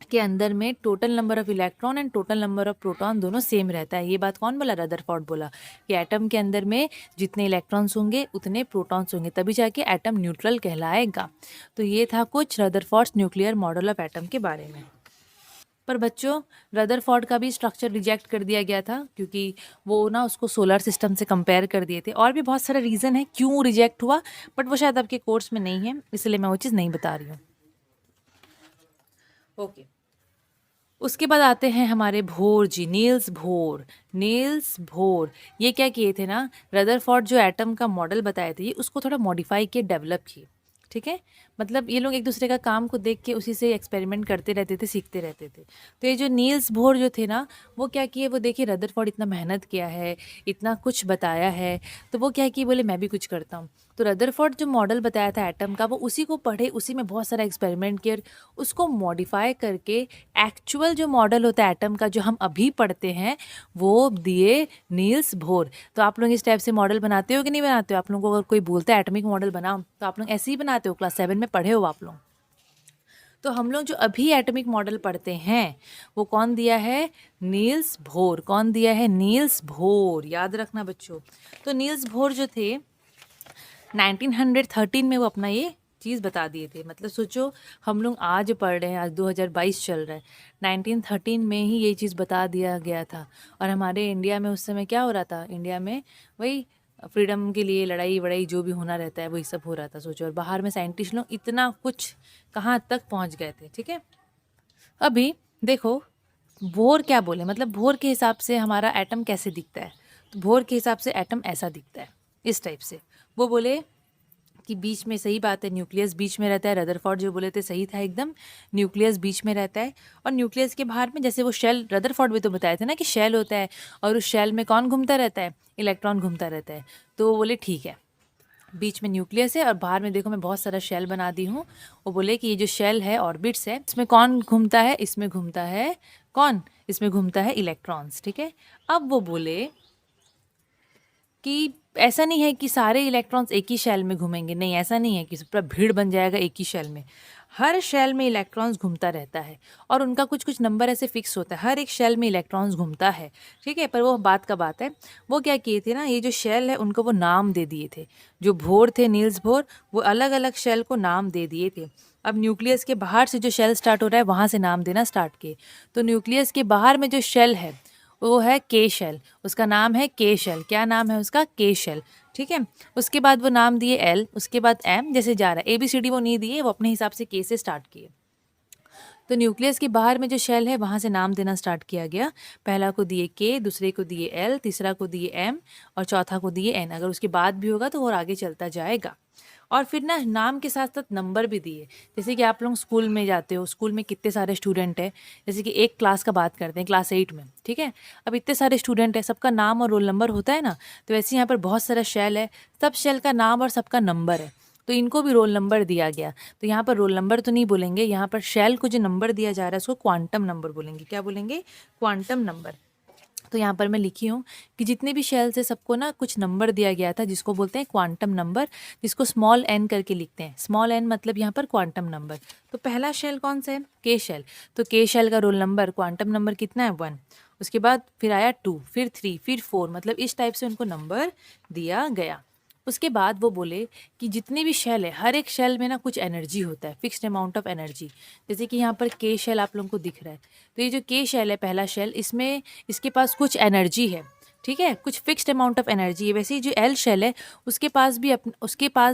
के अंदर में total number of electron and total number of proton दोनों सेम रहता है। ये बात कौन बोला? रदरफोर्ड बोला कि एटम के अंदर में जितने इलेक्ट्रॉन्स होंगे उतने प्रोटॉन्स होंगे, तभी जाके एटम न्यूट्रल कहलाएगा। तो ये था कुछ Rutherford's nuclear model of atom के बारे में। पर बच्चों रदरफोर्ड का भी स्ट्रक्चर रिजेक्ट कर दिया गया था, क्योंकि वो ना उसको सोलर सिस्टम से कंपेयर कर दिए थे। और भी बहुत सारे रीज़न है क्यों रिजेक्ट हुआ, बट वो शायद आपके कोर्स में नहीं है, इसलिए मैं वो चीज़ नहीं बता रही हूँ। ओके, उसके बाद आते हैं हमारे भोर जी, नील्स भोर। नील्स भोर ये क्या किए थे ना, रदरफोर्ड जो एटम का मॉडल बताए थे, ये उसको थोड़ा मॉडिफाई किए, डेवलप किए। ठीक है, मतलब ये लोग एक दूसरे का काम को देख के उसी से एक्सपेरिमेंट करते रहते थे, सीखते रहते थे। तो ये जो नील्स बोर जो थे ना, वो क्या किए, वो देखिए रदरफोर्ड इतना मेहनत किया है, इतना कुछ बताया है, तो वो क्या किए, बोले मैं भी कुछ करता हूँ। तो रदरफोर्ड जो मॉडल बताया था एटम का, वो उसी को पढ़े, उसी में बहुत सारा एक्सपेरिमेंट किया, उसको मॉडिफाई करके एक्चुअल जो मॉडल होता है एटम का जो हम अभी पढ़ते हैं, वो दिए नील्स बोर। तो आप लोग इस टाइप से मॉडल बनाते हो कि नहीं बनाते हो? आप लोगों को अगर कोई बोलता है एटॉमिक मॉडल बनाओ, तो आप लोग ऐसे ही बनाते हो? क्लास 7 में पढ़े हो आप लोग? तो हम लोग जो अभी एटॉमिक मॉडल पढ़ते हैं वो कौन दिया है? Niels Bohr. कौन दिया है? Niels Bohr. याद रखना बच्चों। तो नील्स बोर जो थे 1913 में वो अपना ये चीज़ बता दिए थे। मतलब सोचो, हम लोग आज पढ़ रहे हैं, आज 2022 चल रहा है, 1913 में ही ये चीज़ बता दिया गया था। और हमारे इंडिया में उस समय क्या हो रहा था? इंडिया में वही फ्रीडम के लिए लड़ाई वड़ाई जो भी होना रहता है वही सब हो रहा था। सोचो, और बाहर में साइंटिस्ट लोग इतना कुछ कहाँ तक पहुँच गए थे। ठीक है, अभी देखो बोर क्या बोले, मतलब बोर के हिसाब से हमारा एटम कैसे दिखता है? तो बोर के हिसाब से एटम ऐसा दिखता है, इस टाइप से। वो बोले कि बीच में, सही बात है, न्यूक्लियस बीच में रहता है। रदरफोर्ड जो बोले थे सही था एकदम, न्यूक्लियस बीच में रहता है। और न्यूक्लियस के बाहर में जैसे वो शेल, रदरफोर्ड भी तो बताए थे ना कि शेल होता है, और उस शेल में कौन घूमता रहता है? इलेक्ट्रॉन घूमता रहता है। तो वो बोले ठीक है, बीच में न्यूक्लियस है और बाहर में देखो मैं बहुत सारा शेल बना दी हूँ। वो बोले कि ये जो शेल है, ऑर्बिट्स है, इसमें कौन घूमता है? इसमें घूमता है कौन? इसमें घूमता है इलेक्ट्रॉन्स। ठीक है, अब वो बोले कि ऐसा नहीं है कि सारे इलेक्ट्रॉन्स एक ही शेल में घूमेंगे, नहीं ऐसा नहीं है कि पूरा भीड़ बन जाएगा एक ही शेल में। हर शेल में इलेक्ट्रॉन्स घूमता रहता है और उनका कुछ कुछ नंबर ऐसे फिक्स होता है, हर एक शेल में इलेक्ट्रॉन्स घूमता है। ठीक है, पर वो बात का बात है, वो क्या किए थे ना, ये जो शेल है उनको वो नाम दे दिए थे। जो भोर थे, नील्स भोर, वो अलग अलग शेल को नाम दे दिए थे। अब न्यूक्लियस के बाहर से जो शेल स्टार्ट हो रहा है वहाँ से नाम देना स्टार्ट किए। तो न्यूक्लियस के बाहर में जो शेल है वो है के शेल, उसका नाम है के शेल। क्या नाम है उसका? के शेल। ठीक है, उसके बाद वो नाम दिए एल, उसके बाद एम, जैसे जा रहा है। ABCD वो नहीं दिए, वो अपने हिसाब से के से स्टार्ट किए। तो न्यूक्लियस के बाहर में जो शेल है वहाँ से नाम देना स्टार्ट किया गया। पहला को दिए के, दूसरे को दिए एल, तीसरा को दिए एम और चौथा को दिए एन। अगर उसके बाद भी होगा तो और आगे चलता जाएगा। और फिर ना नाम के साथ साथ नंबर भी दिए। जैसे कि आप लोग स्कूल में जाते हो, स्कूल में कितने सारे स्टूडेंट हैं, जैसे कि एक क्लास का बात करते हैं, क्लास 8 में। ठीक है, अब इतने सारे स्टूडेंट हैं, सबका नाम और रोल नंबर होता है ना, तो वैसे यहाँ पर बहुत सारा शेल है, सब शेल का नाम और सबका नंबर है, तो इनको भी रोल नंबर दिया गया। तो यहाँ पर रोल नंबर तो नहीं बोलेंगे, यहाँ पर शेल को जो नंबर दिया जा रहा है उसको क्वांटम नंबर बोलेंगे। क्या बोलेंगे? Quantum number. तो यहाँ पर मैं लिखी हूँ कि जितने भी शेल्स है सबको ना कुछ नंबर दिया गया था, जिसको बोलते हैं क्वांटम नंबर, जिसको स्मॉल n करके लिखते हैं। स्मॉल n मतलब यहाँ पर क्वांटम नंबर। तो पहला शेल कौन सा है? के शेल। तो के शेल का रोल नंबर, क्वांटम नंबर कितना है? 1। उसके बाद फिर आया 2, फिर 3, फिर 4, मतलब इस टाइप से उनको नंबर दिया गया। उसके बाद वो बोले कि जितने भी शेल है, हर एक शेल में ना कुछ एनर्जी होता है, फिक्स्ड अमाउंट ऑफ एनर्जी। जैसे कि यहाँ पर के शेल आप लोगों को दिख रहा है, तो ये जो के शेल है, पहला शेल, इसमें इसके पास कुछ एनर्जी है। ठीक है, कुछ फिक्स्ड अमाउंट ऑफ एनर्जी है। वैसे ही जो एल शेल है उसके पास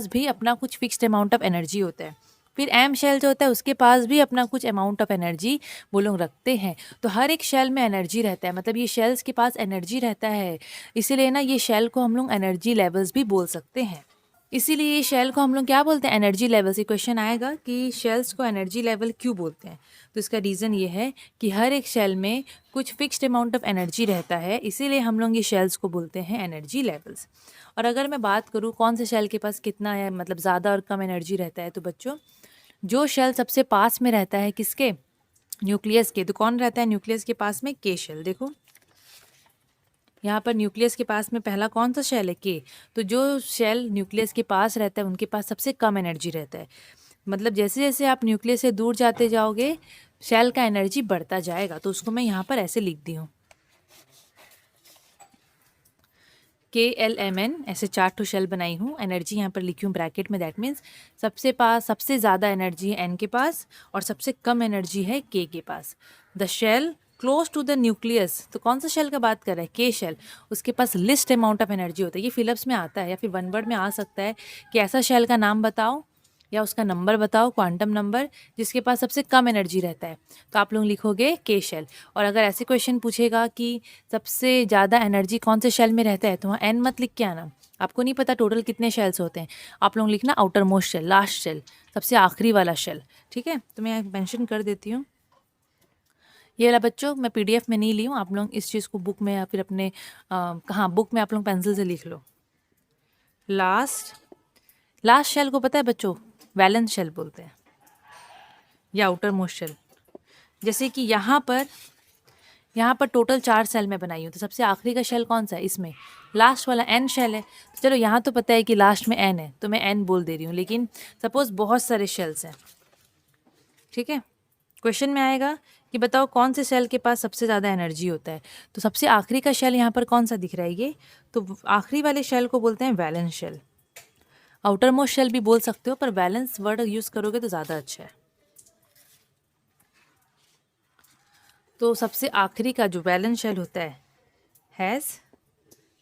भी अपना कुछ फिक्स्ड अमाउंट ऑफ एनर्जी होता है। फिर एम शेल जो होता है उसके पास भी अपना कुछ अमाउंट ऑफ एनर्जी वो लोग रखते हैं। तो हर एक शेल में एनर्जी रहता है, मतलब ये शेल्स के पास एनर्जी रहता है, इसीलिए ना ये शेल को हम लोग एनर्जी लेवल्स भी बोल सकते हैं। इसीलिए ये शेल को हम लोग क्या बोलते हैं? Energy levels. ये क्वेश्चन आएगा कि शेल्स को एनर्जी लेवल क्यों बोलते हैं, तो इसका रीज़न ये है कि हर एक शेल में कुछ फिक्स्ड अमाउंट ऑफ एनर्जी रहता है, इसीलिए हम लोग ये शेल्स को बोलते हैं एनर्जी लेवल्स। और अगर मैं बात करूँ कौन से शेल के पास कितना है, मतलब ज़्यादा और कम एनर्जी रहता है, तो बच्चों जो शेल सबसे पास में रहता है किसके? न्यूक्लियस के। तो कौन रहता है न्यूक्लियस के पास में? के शेल। देखो यहाँ पर न्यूक्लियस के पास में पहला कौन सा शेल है? के। तो जो शेल न्यूक्लियस के पास रहता है उनके पास सबसे कम एनर्जी रहता है। मतलब जैसे जैसे आप न्यूक्लियस से दूर जाते जाओगे शेल का एनर्जी बढ़ता जाएगा। तो उसको मैं यहाँ पर ऐसे लिख दी हूँ, KLMN, ऐसे 4 ठो शेल बनाई हूँ। एनर्जी यहाँ पर लिखी हूँ ब्रैकेट में, दैट मीन्स सबसे ज़्यादा एनर्जी है N के पास और सबसे कम एनर्जी है K के पास। The shell close to the nucleus, तो कौन सा शेल का बात कर रहा है? K shell. उसके पास लिस्ट अमाउंट ऑफ एनर्जी होता है। ये फिलिप्स में आता है या फिर वन वर्ड में आ सकता है कि ऐसा शेल का नाम बताओ या उसका नंबर बताओ, क्वांटम नंबर, जिसके पास सबसे कम एनर्जी रहता है। तो आप लोग लिखोगे K शेल। और अगर ऐसे क्वेश्चन पूछेगा कि सबसे ज़्यादा एनर्जी कौन से शेल में रहता है, तो वहाँ N मत लिख के आना। आपको नहीं पता टोटल कितने शेल्स होते हैं, आप लोग लिखना outermost shell, last shell, सबसे आखिरी वाला शेल। ठीक है, तो मैं मेंशन कर देती हूँ। ये वाला बच्चों मैं PDF में नहीं ली हूँ, आप लोग इस चीज़ को बुक में या फिर अपने कहाँ बुक में आप लोग पेंसिल से लिख लो। लास्ट शेल को पता है बच्चों, वैलेंस शेल बोलते हैं या आउटर मोस्ट शेल। जैसे कि यहाँ पर टोटल 4 शेल मैं बनाई हूँ, तो सबसे आखिरी का शेल कौन सा है? इसमें लास्ट वाला N शेल है। तो चलो यहाँ तो पता है कि लास्ट में N है, तो मैं N बोल दे रही हूँ, लेकिन सपोज बहुत सारे शेल्स हैं। ठीक है, क्वेश्चन में आएगा कि बताओ कौन से शेल के पास सबसे ज़्यादा एनर्जी होता है। तो सबसे आखिरी का शेल यहाँ पर कौन सा दिख रहा है? ये तो आखिरी वाले शेल को बोलते हैं valence shell. Outermost shell भी बोल सकते हो, पर वैलेंस वर्ड यूज़ करोगे तो ज़्यादा अच्छा है। तो सबसे आखिरी का जो वैलेंस शेल होता है has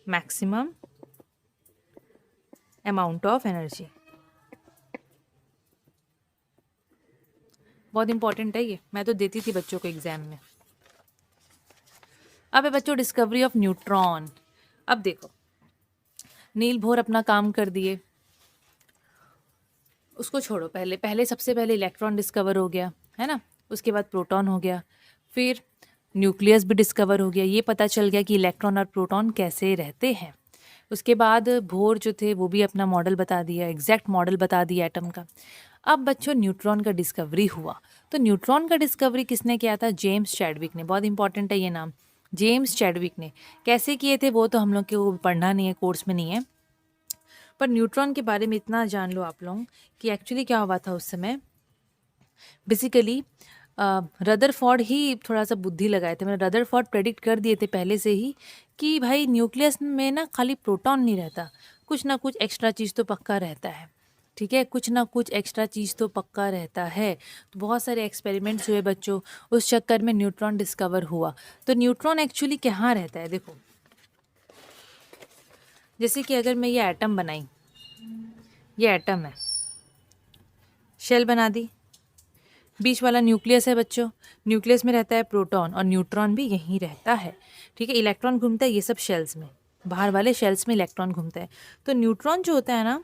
maximum amount of energy. बहुत इंपॉर्टेंट है ये, मैं तो देती थी बच्चों को एग्जाम में। अब है बच्चों डिस्कवरी ऑफ न्यूट्रॉन। अब देखो, नील बोर अपना काम कर दिए, उसको छोड़ो। पहले सबसे पहले इलेक्ट्रॉन डिस्कवर हो गया, है ना। उसके बाद प्रोटॉन हो गया, फिर न्यूक्लियस भी डिस्कवर हो गया। ये पता चल गया कि इलेक्ट्रॉन और प्रोटॉन कैसे रहते हैं। उसके बाद बोर जो थे वो भी अपना मॉडल बता दिया, एग्जैक्ट मॉडल बता दिया एटम का। अब बच्चों न्यूट्रॉन का डिस्कवरी हुआ। तो न्यूट्रॉन का डिस्कवरी किसने किया था? जेम्स चैडविक ने। बहुत इंपॉर्टेंट है ये नाम, जेम्स चैडविक ने। कैसे किए थे वो तो हम लोग को पढ़ना नहीं है, कोर्स में नहीं है, पर न्यूट्रॉन के बारे में इतना जान लो आप लोग कि एक्चुअली क्या हुआ था उस समय। बेसिकली रदरफोर्ड ही थोड़ा सा बुद्धि लगाए थे। मैंने रदरफोर्ड प्रेडिक्ट कर दिए थे पहले से ही कि भाई न्यूक्लियस में ना खाली प्रोटॉन नहीं रहता, कुछ ना कुछ एक्स्ट्रा चीज़ तो पक्का रहता है। ठीक है, कुछ ना कुछ एक्स्ट्रा चीज़ तो पक्का रहता है। तो बहुत सारे एक्सपेरिमेंट्स हुए बच्चों, उस चक्कर में न्यूट्रॉन डिस्कवर हुआ। तो न्यूट्रॉन एक्चुअली कहाँ रहता है? देखो, जैसे कि अगर मैं ये एटम बनाई, ये एटम है, शेल बना दी, बीच वाला न्यूक्लियस है बच्चों। न्यूक्लियस में रहता है प्रोटॉन और न्यूट्रॉन भी यहीं रहता है। ठीक है, इलेक्ट्रॉन घूमता है ये सब शेल्स में, बाहर वाले शेल्स में इलेक्ट्रॉन घूमता है। तो न्यूट्रॉन जो होता है ना,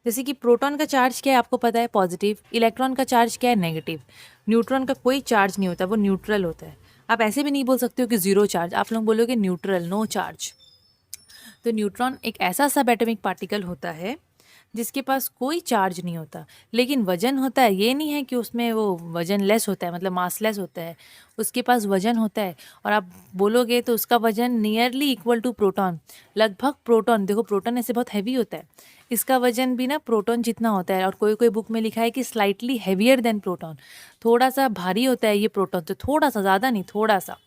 जैसे कि प्रोटॉन का चार्ज क्या है आपको पता है? पॉजिटिव। इलेक्ट्रॉन का चार्ज क्या है? नेगेटिव। न्यूट्रॉन का कोई चार्ज नहीं होता, वो न्यूट्रल होता है। आप ऐसे भी नहीं बोल सकते हो कि ज़ीरो चार्ज, आप लोग बोलोगे न्यूट्रल, नो चार्ज। तो न्यूट्रॉन एक ऐसा सब एटॉमिक पार्टिकल होता है जिसके पास कोई चार्ज नहीं होता, लेकिन वजन होता है। ये नहीं है कि उसमें वो वजन लेस होता है, मतलब मास लेस होता है, उसके पास वजन होता है। और आप बोलोगे तो उसका वजन नियरली इक्वल टू प्रोटॉन, लगभग प्रोटॉन। देखो प्रोटॉन ऐसे बहुत हैवी होता है, इसका वजन भी ना प्रोटॉन जितना होता है। और कोई कोई बुक में लिखा है कि स्लाइटली हैवियर देन प्रोटॉन, थोड़ा सा भारी होता है ये प्रोटॉन, तो थोड़ा सा, ज़्यादा नहीं, थोड़ा सा,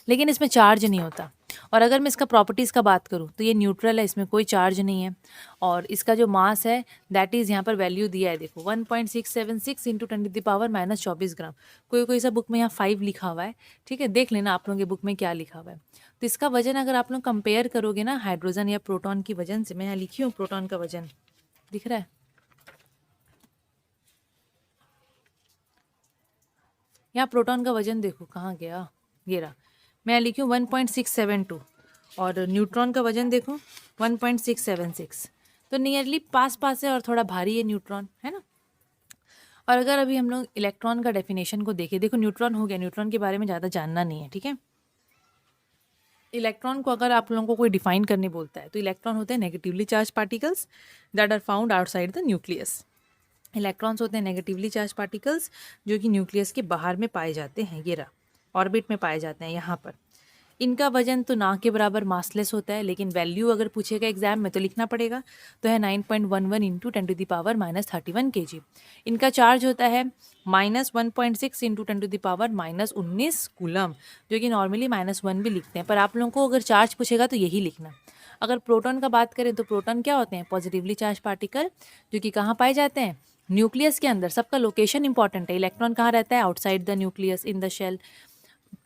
लेकिन इसमें चार्ज नहीं होता। और अगर मैं इसका प्रॉपर्टीज़ का बात करूँ तो ये न्यूट्रल है, इसमें कोई चार्ज नहीं है। और इसका जो मास है दैट इज़ यहाँ पर वैल्यू दिया है, देखो 1.676 इंटू 10⁻⁻24 ग्राम। कोई कोई सा बुक में यहाँ 5 लिखा हुआ है, ठीक है, देख लेना आप लोगों के बुक में क्या लिखा हुआ है। तो इसका वजन अगर आप लोग कंपेयर करोगे ना हाइड्रोजन या प्रोटॉन की वजन से, मैं यहाँ लिखी हूँ प्रोटॉन का वजन, दिख रहा है? यहाँ प्रोटॉन का वजन देखो कहाँ गया, ये रहा। मैं लिखी हूँ 1.672 और न्यूट्रॉन का वजन देखो 1.676। तो नियरली पास पास है और थोड़ा भारी है न्यूट्रॉन, है ना। और अगर अभी हम लोग इलेक्ट्रॉन का डेफिनेशन को देखें, देखो न्यूट्रॉन हो गया, न्यूट्रॉन के बारे में ज़्यादा जानना नहीं है, ठीक है। इलेक्ट्रॉन को अगर आप लोगों को कोई डिफाइन करने बोलता है तो इलेक्ट्रॉन होते हैं negatively charge particles that are found outside the nucleus. Electrons होते हैं नेगेटिवली चार्ज पार्टिकल्स जो कि न्यूक्लियस के बाहर में पाए जाते हैं, ये रहा, ऑर्बिट में पाए जाते हैं यहाँ पर। इनका वजन तो ना के बराबर मासलेस होता है, लेकिन वैल्यू अगर पूछेगा एग्जाम में तो लिखना पड़ेगा, तो है 9.11 इंटू 10⁻⁻31 kg। इनका चार्ज होता है -1.6 इंटू 10⁻⁻19 कूलम, जो कि नॉर्मली -1 भी लिखते हैं, पर आप लोगों को अगर चार्ज पूछेगा तो यही लिखना। अगर प्रोटॉन का बात करें तो प्रोटॉन क्या होते हैं? पॉजिटिवली चार्ज पार्टिकल, जो कि कहाँ पाए जाते हैं? न्यूक्लियस के अंदर। सबका लोकेशन इंपॉर्टेंट है। इलेक्ट्रॉन कहाँ रहता है? Outside the nucleus in the shell.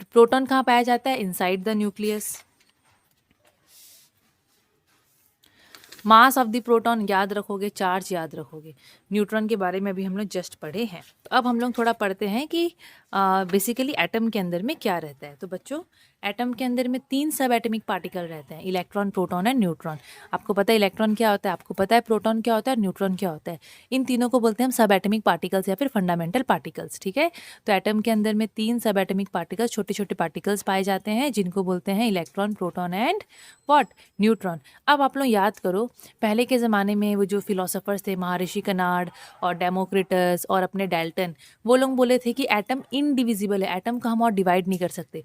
Proton कहाँ पाया जाता है? Inside the nucleus. Mass of the proton याद रखोगे, चार्ज याद रखोगे। न्यूट्रॉन के बारे में अभी हम लोग जस्ट पढ़े हैं। तो अब हम लोग थोड़ा पढ़ते हैं कि बेसिकली एटम के अंदर में क्या रहता है। तो बच्चों, एटम के अंदर में 3 सब एटमिक पार्टिकल रहते हैं, इलेक्ट्रॉन, प्रोटॉन एंड न्यूट्रॉन। आपको पता है इलेक्ट्रॉन क्या होता है, आपको पता है प्रोटॉन क्या होता है, न्यूट्रॉन क्या होता है। इन तीनों को बोलते हैं हम सब एटमिक पार्टिकल्स या फिर फंडामेंटल पार्टिकल्स, ठीक है। तो एटम के अंदर में 3 सब एटमिक पार्टिकल्स, छोटे छोटे पार्टिकल्स पाए जाते हैं, जिनको बोलते हैं electron, proton and what? Neutron. अब आप लोग याद करो, पहले के ज़माने में वो जो फिलोसोफर्स थे, महर्षि कनाड और डेमोक्रिटस और अपने डाल्टन, वो लोग बोले थे कि एटम इनडिविजिबल है, एटम को हम और डिवाइड नहीं कर सकते।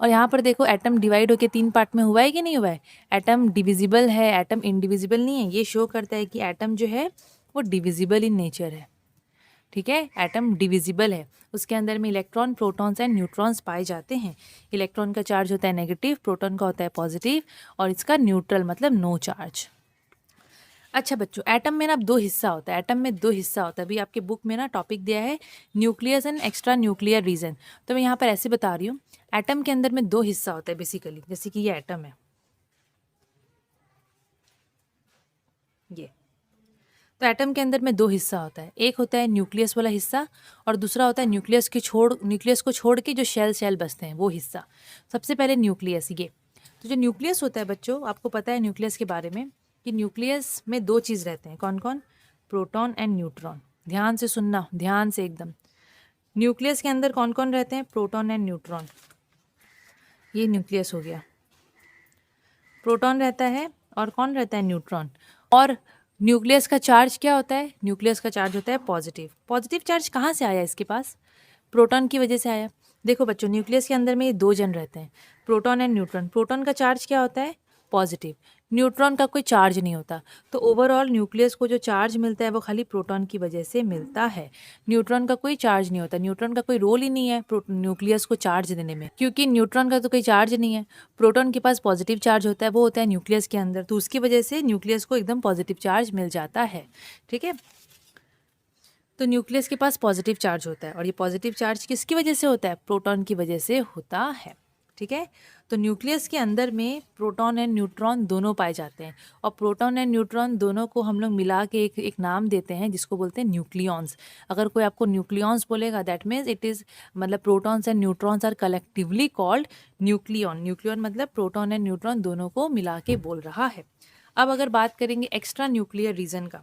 और यहाँ पर देखो, एटम डिवाइड होकर 3 पार्ट में हुआ है कि नहीं हुआ है? एटम डिविजिबल है, एटम इनडिविजिबल नहीं है। ये शो करता है कि एटम जो है वो डिविजिबल इन नेचर है, ठीक है। एटम डिविजिबल है, उसके अंदर में इलेक्ट्रॉन, प्रोटॉन्स एंड न्यूट्रॉन्स पाए जाते हैं। इलेक्ट्रॉन का चार्ज होता है नेगेटिव, प्रोटॉन का होता है पॉजिटिव, और इसका न्यूट्रल मतलब नो चार्ज। अच्छा बच्चों, एटम में ना अब 2 हिस्सा होता है। एटम में 2 हिस्सा होता है। अभी आपके बुक में ना टॉपिक दिया है nucleus and extra nuclear region, तो मैं यहाँ पर ऐसे बता रही हूँ। एटम के अंदर में 2 हिस्सा होता है बेसिकली, जैसे कि ये एटम है, ये। तो एटम के अंदर में 2 हिस्सा होता है, एक होता है न्यूक्लियस वाला हिस्सा, और दूसरा होता है न्यूक्लियस को छोड़ के जो शेल बसते हैं वो हिस्सा। सबसे पहले न्यूक्लियस, ये। तो जो न्यूक्लियस होता है बच्चों, आपको पता है न्यूक्लियस के बारे में कि न्यूक्लियस में 2 चीज़ रहते हैं। कौन कौन? Proton and neutron. ध्यान से सुनना, ध्यान से एकदम। न्यूक्लियस के अंदर कौन कौन रहते हैं? Proton and neutron. ये न्यूक्लियस हो गया। प्रोटॉन रहता है और कौन रहता है? न्यूट्रॉन। और न्यूक्लियस का चार्ज क्या होता है? न्यूक्लियस का चार्ज होता है पॉजिटिव। पॉजिटिव चार्ज कहाँ से आया इसके पास? प्रोटॉन की वजह से आया। देखो बच्चों, न्यूक्लियस के अंदर में ये 2 जन रहते हैं, प्रोटॉन एंड न्यूट्रॉन। प्रोटॉन का चार्ज क्या होता है? पॉजिटिव। न्यूट्रॉन का कोई चार्ज नहीं होता। तो ओवरऑल न्यूक्लियस को जो चार्ज मिलता है वो खाली प्रोटॉन की वजह से मिलता है। न्यूट्रॉन का कोई चार्ज नहीं होता। न्यूट्रॉन का कोई रोल ही नहीं है न्यूक्लियस को चार्ज देने में, क्योंकि न्यूट्रॉन का तो कोई चार्ज नहीं है। प्रोटॉन के पास पॉजिटिव चार्ज होता है, वो होता है न्यूक्लियस के अंदर, तो उसकी वजह से न्यूक्लियस को एकदम पॉजिटिव चार्ज मिल जाता है, ठीक है। तो न्यूक्लियस के पास पॉजिटिव चार्ज होता है, और ये पॉजिटिव चार्ज किसकी वजह से होता है? प्रोटॉन की वजह से होता है, ठीक है। तो न्यूक्लियस के अंदर में प्रोटॉन एंड न्यूट्रॉन दोनों पाए जाते हैं, और प्रोटॉन एंड न्यूट्रॉन दोनों को हम लोग मिला के एक नाम देते हैं, जिसको बोलते हैं न्यूक्लियॉन्स। अगर कोई आपको न्यूक्लियॉन्स बोलेगा, दैट मीन्स इट इज़ मतलब protons and neutrons are collectively called nucleon. Nucleon मतलब प्रोटॉन एंड न्यूट्रॉन दोनों को मिला के बोल रहा है। अब अगर बात करेंगे एक्स्ट्रा न्यूक्लियर रीजन का,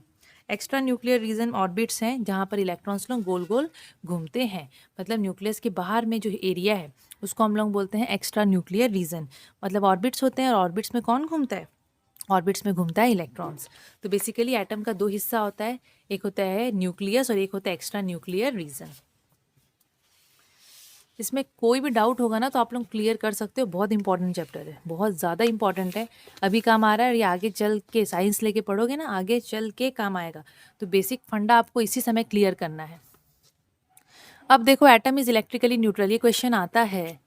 एक्स्ट्रा न्यूक्लियर रीजन ऑर्बिट्स हैं, जहाँ पर इलेक्ट्रॉन्स लोग गोल गोल घूमते हैं। मतलब न्यूक्लियस के बाहर में जो एरिया है उसको हम लोग बोलते हैं एक्स्ट्रा न्यूक्लियर रीजन। मतलब ऑर्बिट्स होते हैं, और ऑर्बिट्स में कौन घूमता है? ऑर्बिट्स में घूमता है इलेक्ट्रॉन्स। तो बेसिकली एटम का 2 हिस्सा होता है, एक होता है न्यूक्लियस और एक होता है एक्स्ट्रा न्यूक्लियर रीजन। इसमें कोई भी डाउट होगा ना तो आप लोग क्लियर कर सकते हो। बहुत इंपॉर्टेंट चैप्टर है, बहुत ज़्यादा इंपॉर्टेंट है, अभी काम आ रहा है, और ये आगे चल के साइंस लेके पढ़ोगे ना, आगे चल के काम आएगा। तो बेसिक फंडा आपको इसी समय क्लियर करना है। अब देखो, एटम इज इलेक्ट्रिकली न्यूट्रल। ये क्वेश्चन आता है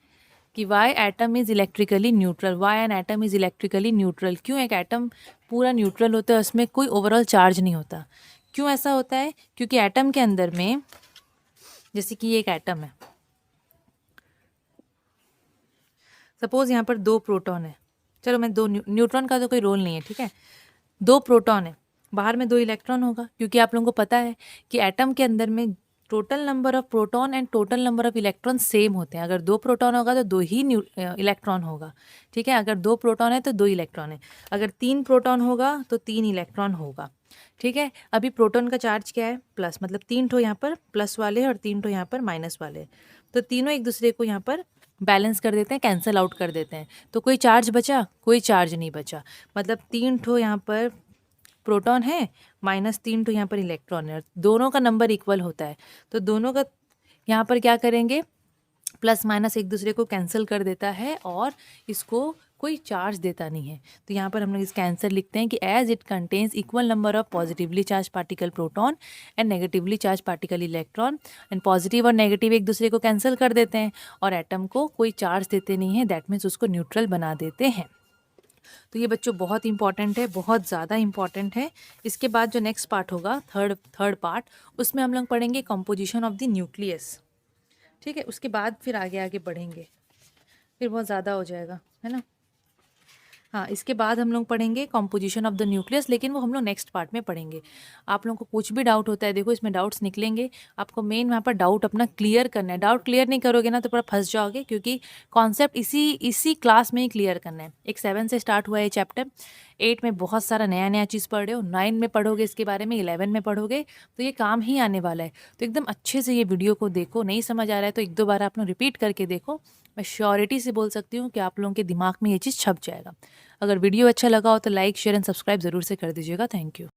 कि why atom is electrically neutral, why an atom is electrically neutral. क्यों एक एटम पूरा न्यूट्रल होता है, उसमें कोई ओवरऑल चार्ज नहीं होता? क्यों ऐसा होता है? क्योंकि एटम के अंदर में, जैसे कि ये एक एटम है, सपोज यहाँ पर 2 प्रोटॉन है, चलो मैं 2 न्यूट्रॉन का तो कोई रोल नहीं है, ठीक है। 2 प्रोटॉन है, बाहर में 2 इलेक्ट्रॉन होगा, क्योंकि आप लोगों को पता है कि एटम के अंदर में total number of proton and total number of electron same होते हैं। अगर 2 प्रोटॉन होगा तो 2 ही इलेक्ट्रॉन होगा, ठीक है। अगर 2 प्रोटॉन है तो 2 इलेक्ट्रॉन है, अगर 3 प्रोटॉन होगा तो 3 इलेक्ट्रॉन होगा, ठीक है। अभी प्रोटॉन का चार्ज क्या है? प्लस, मतलब 3 ठो यहाँ पर प्लस वाले हैं और 3 ठो यहाँ पर माइनस वाले हैं, तो तीनों एक दूसरे को यहाँ पर बैलेंस कर देते हैं, कैंसिल आउट कर देते हैं। तो कोई चार्ज बचा? कोई चार्ज नहीं बचा। मतलब 3 ठो यहाँ पर प्रोटॉन है, माइनस 3 ठो यहाँ पर इलेक्ट्रॉन है, दोनों का नंबर इक्वल होता है। तो दोनों का यहाँ पर क्या करेंगे? प्लस माइनस एक दूसरे को कैंसिल कर देता है और इसको कोई चार्ज देता नहीं है। तो यहाँ पर हम लोग इसका आंसर लिखते हैं कि as it contains equal number of positively charge particle proton and negatively charge particle electron, and positive और नेगेटिव एक दूसरे को कैंसिल कर देते हैं और एटम को कोई चार्ज देते नहीं है, दैट मीन्स उसको न्यूट्रल बना देते हैं। तो ये बच्चों बहुत इंपॉर्टेंट है, बहुत ज़्यादा इंपॉर्टेंट है। इसके बाद जो नेक्स्ट पार्ट होगा, थर्ड पार्ट, उसमें हम लोग पढ़ेंगे कंपोजिशन ऑफ द न्यूक्लियस। ठीक है, उसके बाद फिर आगे आगे बढ़ेंगे, फिर बहुत ज़्यादा हो जाएगा, है ना। हाँ, इसके बाद हम लोग पढ़ेंगे कॉम्पोजिशन ऑफ द न्यूक्लियस, लेकिन वो हम लोग नेक्स्ट पार्ट में पढ़ेंगे। आप लोगों को कुछ भी डाउट होता है, देखो इसमें डाउट्स निकलेंगे, आपको मेन वहाँ पर डाउट अपना क्लियर करना है। डाउट क्लियर नहीं करोगे ना तो पूरा फंस जाओगे, क्योंकि कॉन्सेप्ट इसी क्लास में ही क्लियर करना है। एक 7 से स्टार्ट हुआ है चैप्टर, 8 में बहुत सारा नया नया चीज़ पढ़ रहे हो, 9 में पढ़ोगे इसके बारे में, 11 में पढ़ोगे, तो ये काम ही आने वाला है। तो एकदम अच्छे से ये वीडियो को देखो, नहीं समझ आ रहा है तो 1-2 बार आप लोग रिपीट करके देखो। मैं श्योरिटी से बोल सकती हूँ कि आप लोगों के दिमाग में ये चीज़ छप जाएगा। अगर वीडियो अच्छा लगा हो तो लाइक, शेयर एंड सब्सक्राइब ज़रूर से कर दीजिएगा। Thank you.